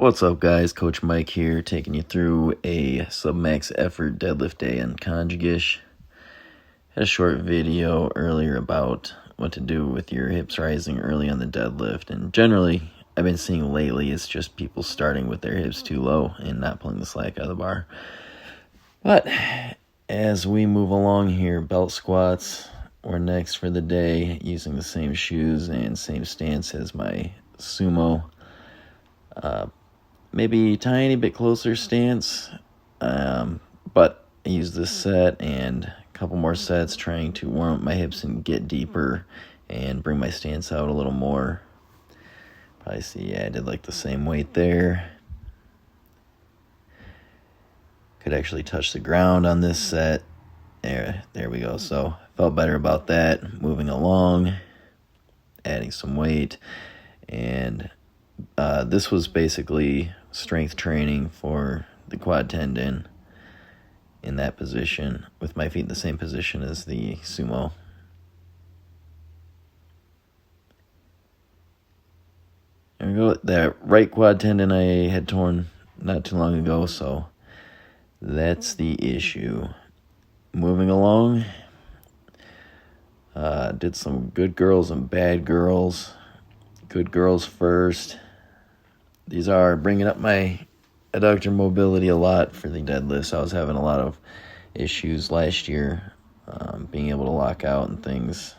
What's up, guys? Coach Mike here, taking you through a submax effort deadlift day in conjugish. Had a short video earlier about what to do with your hips rising early on the deadlift, and generally I've been seeing lately it's just people starting with their hips too low and not pulling the slack out of the bar. But as we move along here, belt squats were next for the day, using the same shoes and same stance as my SUMO. Maybe tiny bit closer stance, but I used this set and a couple more sets trying to warm up my hips and get deeper and bring my stance out a little more. Probably see, I did like the same weight there. Could actually touch the ground on this set. There we go. So felt better about that. Moving along, adding some weight, and this was basically strength training for the quad tendon in that position, with my feet in the same position as the SUMO. There we go. That right quad tendon I had torn not too long ago, so that's the issue. Moving along, did some good girls and bad girls. Good girls first. These are bringing up my adductor mobility a lot for the deadlifts. I was having a lot of issues last year being able to lock out and things.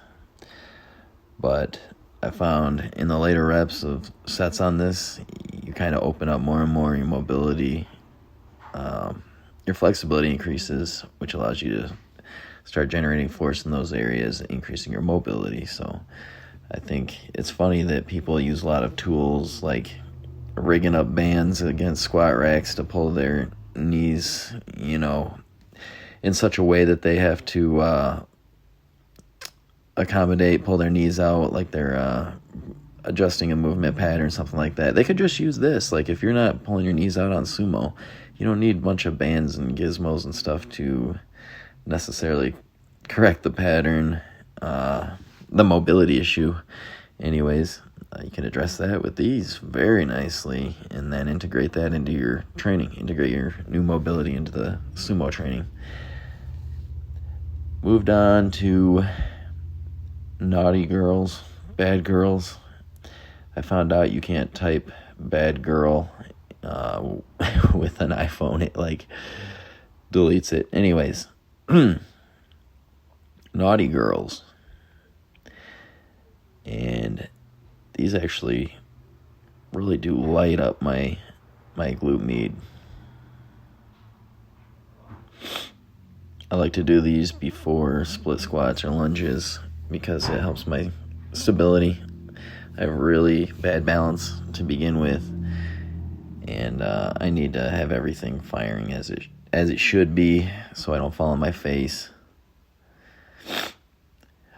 But I found in the later reps of sets on this, you kind of open up more and more your mobility. Your flexibility increases, which allows you to start generating force in those areas, increasing your mobility. So I think it's funny that people use a lot of tools like rigging up bands against squat racks to pull their knees, in such a way that they have to pull their knees out like they're adjusting a movement pattern, something like that. They could just use this. Like, if you're not pulling your knees out on SUMO, you don't need a bunch of bands and gizmos and stuff to necessarily correct the pattern, the mobility issue. Anyways, you can address that with these very nicely, and then integrate that into your training. Integrate your new mobility into the SUMO training. Moved on to naughty girls, bad girls. I found out you can't type bad girl with an iPhone. It deletes it. Anyways, naughty girls. And these actually really do light up my glute med. I like to do these before split squats or lunges because it helps my stability. I have really bad balance to begin with, and I need to have everything firing as it should be so I don't fall on my face.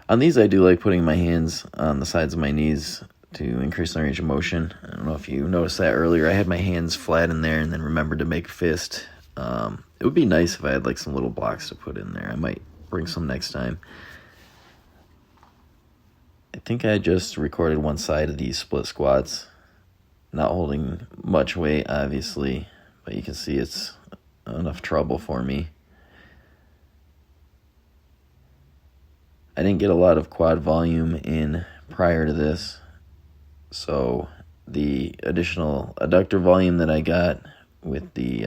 On these, I do like putting my hands on the sides of my knees to increase the range of motion. I don't know if you noticed that earlier. I had my hands flat in there and then remembered to make a fist. It would be nice if I had some little blocks to put in there. I might bring some next time. I think I just recorded one side of these split squats. Not holding much weight, obviously, but you can see it's enough trouble for me. I didn't get a lot of quad volume in prior to this, so the additional adductor volume that I got with the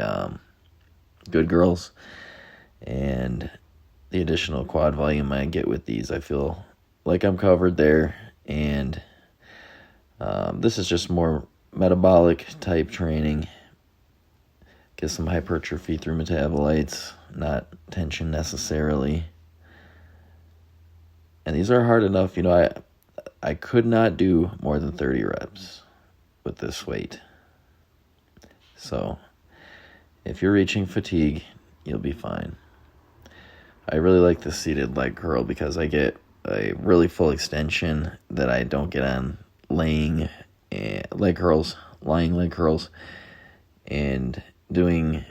good girls and the additional quad volume I get with these, I feel like I'm covered there. And this is just more metabolic type training. Get some hypertrophy through metabolites, not tension necessarily. And these are hard enough, I could not do more than 30 reps with this weight. So if you're reaching fatigue, you'll be fine. I really like the seated leg curl because I get a really full extension that I don't get on lying leg curls. And doing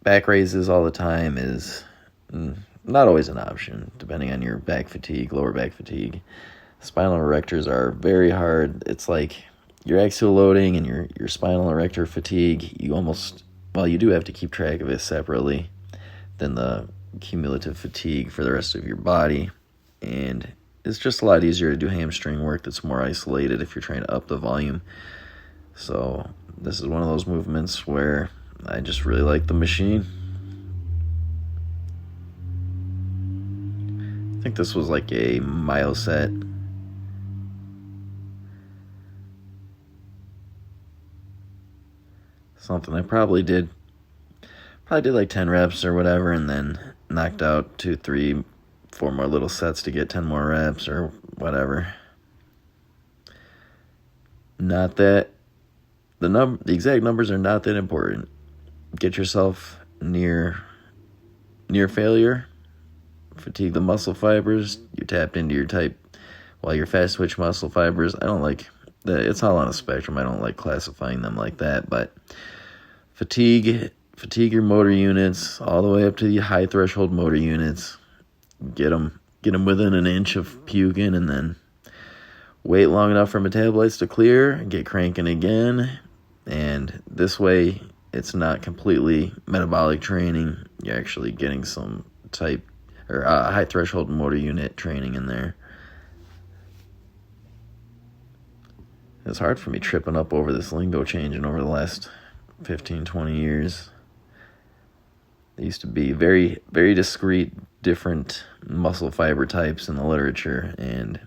back raises all the time is not always an option, depending on your back fatigue, lower back fatigue. Spinal erectors are very hard. It's like your axial loading and your spinal erector fatigue, you do have to keep track of it separately than the cumulative fatigue for the rest of your body. And it's just a lot easier to do hamstring work that's more isolated if you're trying to up the volume. So this is one of those movements where I just really like the machine. I think this was like a myoset. Something I probably did like 10 reps or whatever, and then knocked out 2, 3, 4 more little sets to get 10 more reps or whatever. Not that the exact numbers are not that important. Get yourself near failure. Fatigue the muscle fibers. You tapped into your fast twitch muscle fibers. I don't like that. It's all on a spectrum. I don't like classifying them like that, but fatigue your motor units all the way up to the high threshold motor units. Get them within an inch of puking, and then wait long enough for metabolites to clear and get cranking again. And this way, it's not completely metabolic training. You're actually getting some high threshold motor unit training in there. It's hard for me tripping up over this lingo changing over the last 15, 20 years. There used to be very, very discrete, different muscle fiber types in the literature, and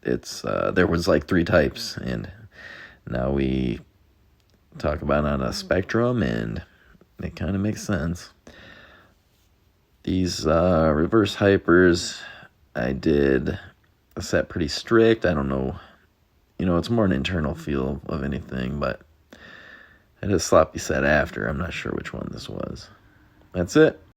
there was like 3 types, and now we talk about it on a spectrum, and it kind of makes sense. These reverse hypers, I did a set pretty strict. I don't know, it's more an internal feel of anything, but I did a sloppy set after. I'm not sure which one this was. That's it.